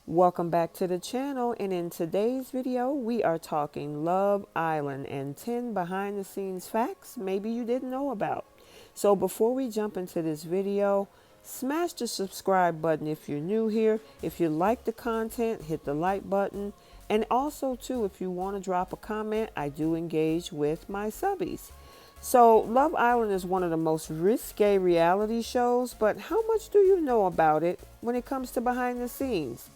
Welcome back to the channel, and in today's video we are talking Love Island and 10 behind the scenes facts maybe you didn't know about. So before we jump into this video, smash the subscribe button if you're new here. If you like the content, hit the like button, and also too, if you want to drop a comment, I do engage with my subbies. So Love Island is one of the most risque reality shows, but how much do you know about it when it comes to behind the scenes?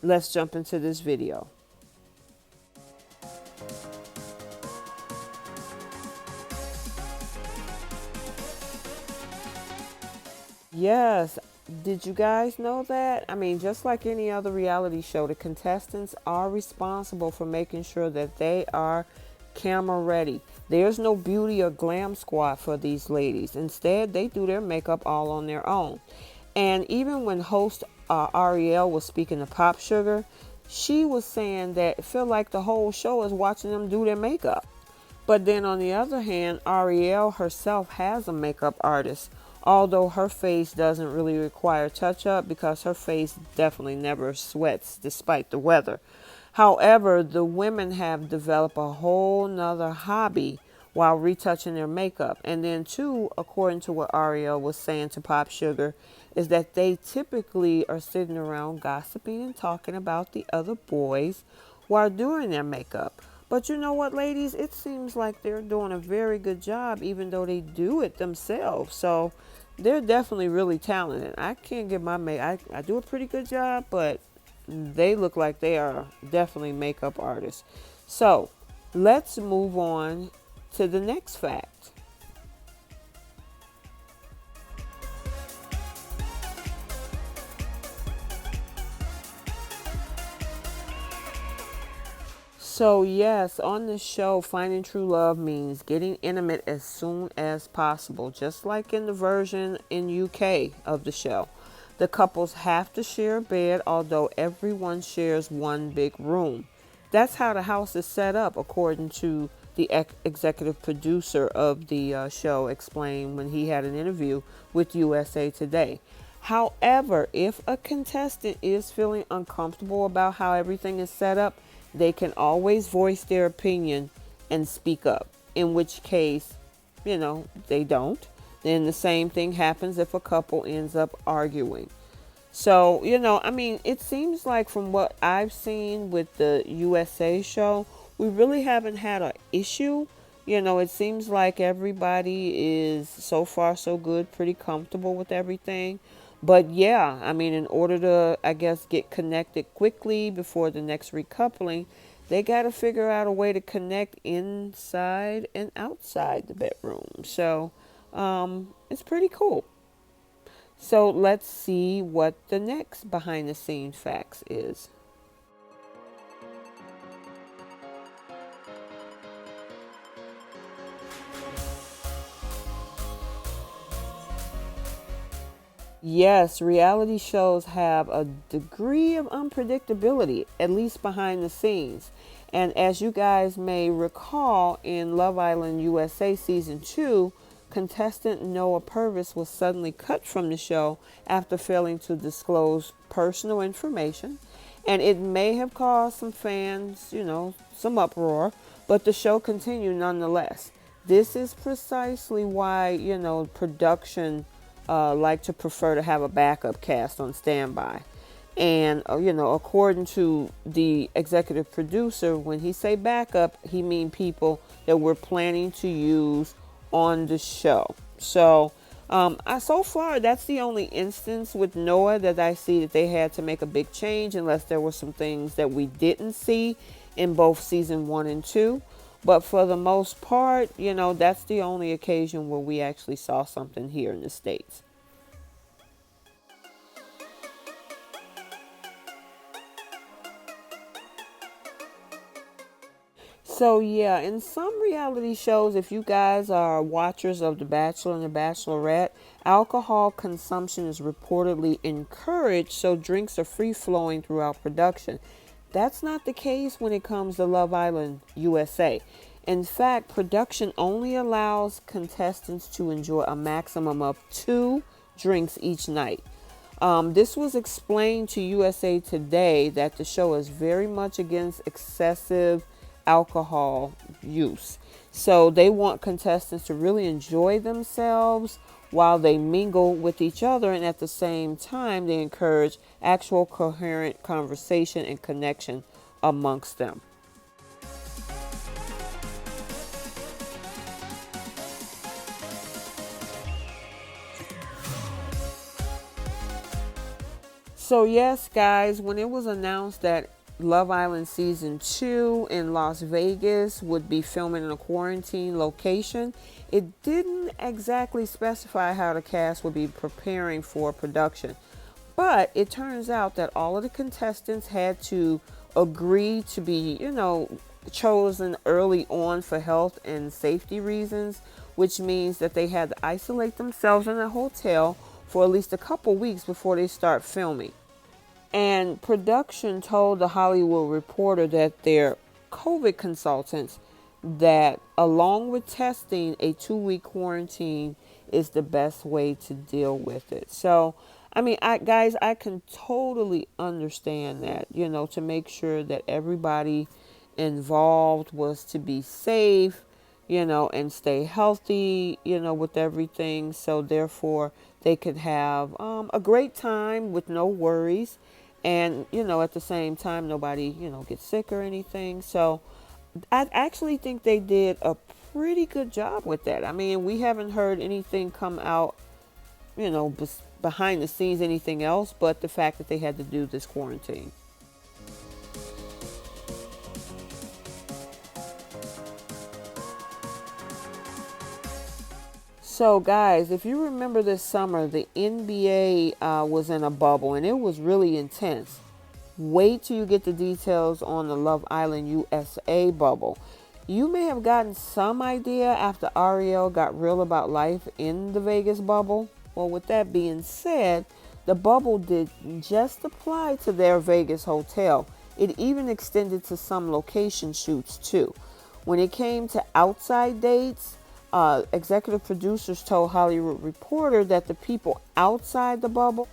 Let's jump into this video. Yes, did you guys know that? I mean, just like any other reality show, the contestants are responsible for making sure that they are camera ready. There's no beauty or glam squad for these ladies. Instead, they do their makeup all on their own. And even when host Ariel was speaking to Pop Sugar, she was saying that it felt like the whole show is watching them do their makeup. But then on the other hand, Ariel herself has a makeup artist, although her face doesn't really require touch up because her face definitely never sweats despite the weather. However, the women have developed a whole nother hobby while retouching their makeup. And then too, according to what Ariel was saying to Pop Sugar, is that they typically are sitting around gossiping and talking about the other boys while doing their makeup. But you know what, ladies? It seems like they're doing a very good job, even though they do it themselves. So they're definitely really talented. I can't get my I do a pretty good job, but they look like they are definitely makeup artists. So let's move on to the next fact. So yes, on the show, finding true love means getting intimate as soon as possible, just like in the version in UK of the show. The couples have to share a bed, although everyone shares one big room. That's how the house is set up, according to the executive producer of the show explained when he had an interview with USA Today. However, if a contestant is feeling uncomfortable about how everything is set up, they can always voice their opinion and speak up, in which case, they don't. Then the same thing happens if a couple ends up arguing. So, I mean, it seems like from what I've seen with the USA show, we really haven't had an issue. It seems like everybody is so far so good, pretty comfortable with everything. But yeah, I mean, in order to, I guess, get connected quickly before the next recoupling, they got to figure out a way to connect inside and outside the bedroom. So it's pretty cool. So let's see what the next behind the scenes facts is. Yes, reality shows have a degree of unpredictability, at least behind the scenes. And as you guys may recall, in Love Island USA Season 2, contestant Noah Purvis was suddenly cut from the show after failing to disclose personal information. And it may have caused some fans, some uproar, but the show continued nonetheless. This is precisely why, production like to prefer to have a backup cast on standby. And, according to the executive producer, when he say backup, he mean people that we're planning to use on the show. So, so far, that's the only instance with Noah that I see that they had to make a big change, unless there were some things that we didn't see in both season 1 and 2. But for the most part, that's the only occasion where we actually saw something here in the States. So yeah, in some reality shows, if you guys are watchers of The Bachelor and The Bachelorette, alcohol consumption is reportedly encouraged, so drinks are free flowing throughout production. That's not the case when it comes to Love Island USA. In fact, production only allows contestants to enjoy a maximum of 2 drinks each night. This was explained to USA Today that the show is very much against excessive alcohol use. So they want contestants to really enjoy themselves while they mingle with each other, and at the same time, they encourage actual coherent conversation and connection amongst them. So, yes, guys, when it was announced that Love Island Season 2 in Las Vegas would be filming in a quarantine location, it didn't exactly specify how the cast would be preparing for production. But it turns out that all of the contestants had to agree to be, chosen early on for health and safety reasons, which means that they had to isolate themselves in a hotel for at least a couple weeks before they start filming. And production told the Hollywood Reporter that their COVID consultants that along with testing, a 2-week quarantine is the best way to deal with it. So, I mean, I can totally understand that, to make sure that everybody involved was to be safe, and stay healthy, with everything. So therefore they could have a great time with no worries. And, at the same time, nobody, gets sick or anything. So I actually think they did a pretty good job with that. I mean, we haven't heard anything come out, behind the scenes, anything else, but the fact that they had to do this quarantine. So, guys, if you remember this summer, the NBA was in a bubble and it was really intense. Wait till you get the details on the Love Island USA bubble. You may have gotten some idea after Ariel got real about life in the Vegas bubble. Well, with that being said, the bubble did just apply to their Vegas hotel. It even extended to some location shoots too. When it came to outside dates, executive producers told Hollywood Reporter that the people outside the bubble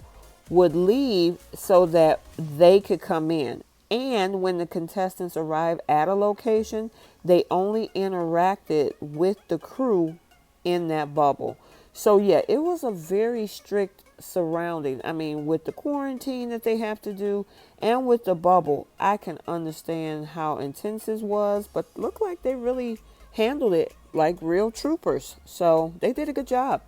would leave so that they could come in. And when the contestants arrived at a location, they only interacted with the crew in that bubble. So yeah, it was a very strict surrounding. I mean, with the quarantine that they have to do and with the bubble, I can understand how intense it was, but looked like they really handled it like real troopers. So they did a good job.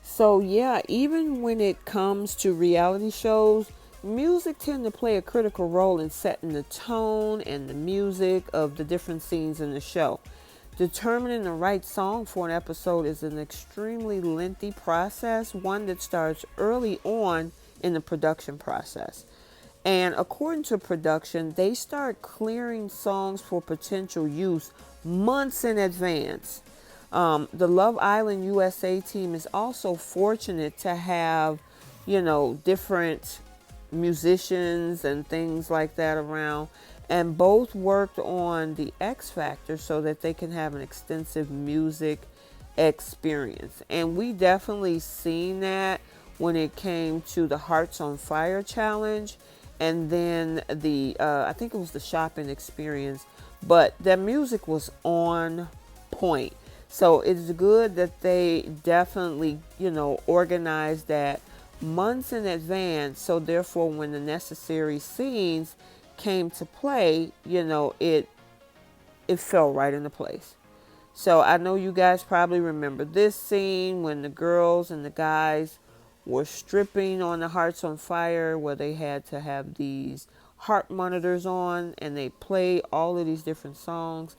So yeah, even when it comes to reality shows, music tend to play a critical role in setting the tone and the music of the different scenes in the show. Determining the right song for an episode is an extremely lengthy process, one that starts early on in the production process. And according to production, they start clearing songs for potential use months in advance. The Love Island USA team is also fortunate to have, different musicians and things like that around. And both worked on the X Factor so that they can have an extensive music experience. And we definitely seen that when it came to the Hearts on Fire challenge. And then I think it was the shopping experience. But their music was on point. So it's good that they definitely, organized that months in advance. So therefore, when the necessary scenes came to play, it fell right into place. So I know you guys probably remember this scene when the girls and the guys were stripping on the Hearts on Fire, where they had to have these heart monitors on and they play all of these different songs.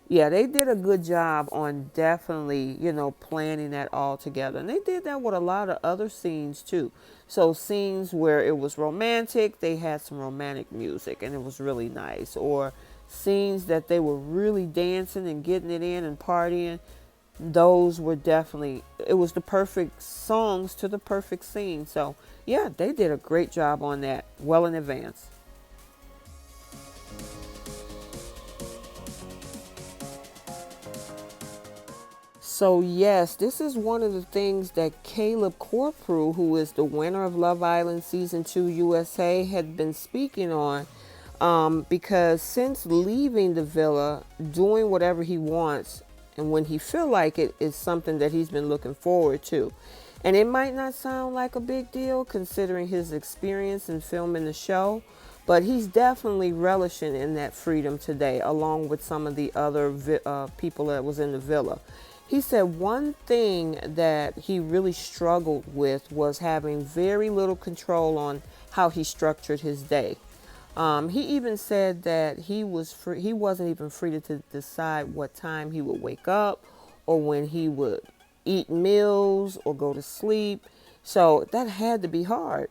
Yeah, they did a good job on definitely, planning that all together. And they did that with a lot of other scenes too. So scenes where it was romantic, they had some romantic music and it was really nice. Or scenes that they were really dancing and getting it in and partying, those were definitely, it was the perfect songs to the perfect scene. So yeah, they did a great job on that well in advance. So yes, this is one of the things that Caleb Corprew, who is the winner of Love Island Season 2 USA, had been speaking on. Because since leaving the villa, doing whatever he wants and when he feel like it is something that he's been looking forward to. And it might not sound like a big deal considering his experience in filming the show, but he's definitely relishing in that freedom today, along with some of the other people that was in the villa. He said one thing that he really struggled with was having very little control on how he structured his day. He even said that he wasn't even free to decide what time he would wake up or when he would eat meals or go to sleep. So that had to be hard.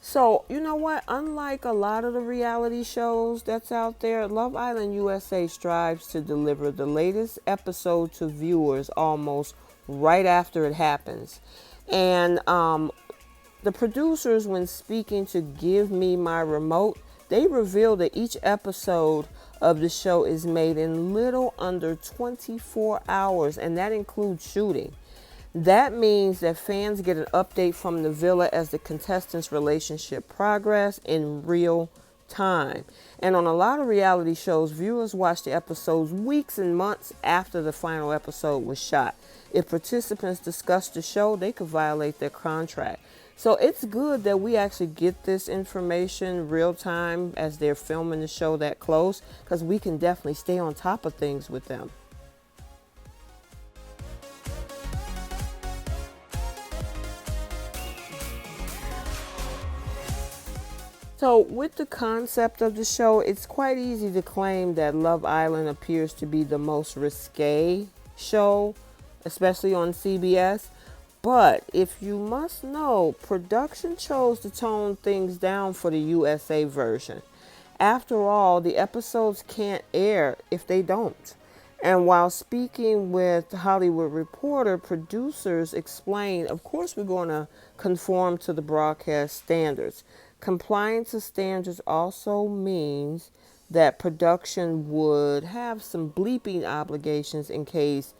So, you know what? Unlike a lot of the reality shows that's out there, Love Island USA strives to deliver the latest episode to viewers almost right after it happens. And the producers, when speaking to Give Me My Remote, they reveal that each episode of the show is made in little under 24 hours, and that includes shooting. That means that fans get an update from the villa as the contestants' relationship progress in real time. And on a lot of reality shows, viewers watch the episodes weeks and months after the final episode was shot. If participants discuss the show, they could violate their contract. So it's good that we actually get this information real time as they're filming the show that close, because we can definitely stay on top of things with them. So with the concept of the show, it's quite easy to claim that Love Island appears to be the most risque show, especially on CBS. But if you must know, production chose to tone things down for the USA version. After all, the episodes can't air if they don't. And while speaking with Hollywood Reporter, producers explained, of course, we're going to conform to the broadcast standards. Compliance to standards also means that production would have some bleeping obligations in case,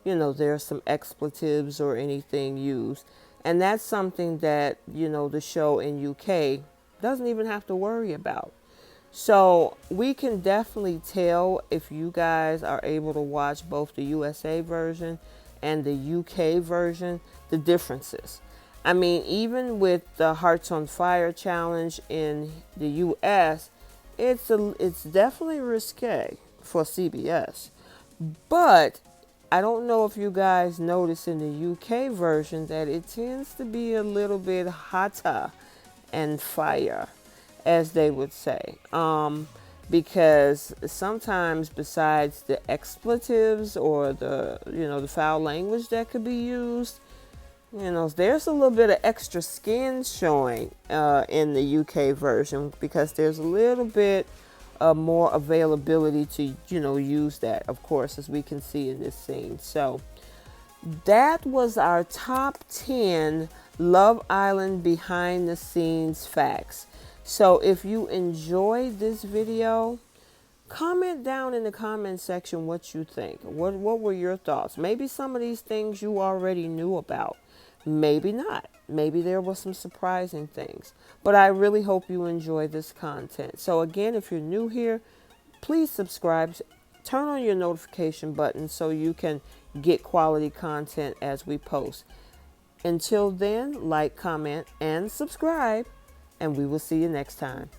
there's some expletives or anything used. And that's something that, the show in UK doesn't even have to worry about. So we can definitely tell if you guys are able to watch both the USA version and the UK version, the differences. I mean, even with the Hearts on Fire challenge in the US, it's definitely risque for CBS. But I don't know if you guys notice in the UK version that it tends to be a little bit hotter and fire, as they would say. Because sometimes besides the expletives or the foul language that could be used, there's a little bit of extra skin showing in the UK version, because there's a little bit more availability to, use that, of course, as we can see in this scene. So that was our top 10 Love Island behind the scenes facts. So if you enjoyed this video, comment down in the comment section what you think. What were your thoughts? Maybe some of these things you already knew about. Maybe not. Maybe there were some surprising things. But I really hope you enjoy this content. So again, if you're new here, please subscribe. Turn on your notification button so you can get quality content as we post. Until then, like, comment, and subscribe. And we will see you next time.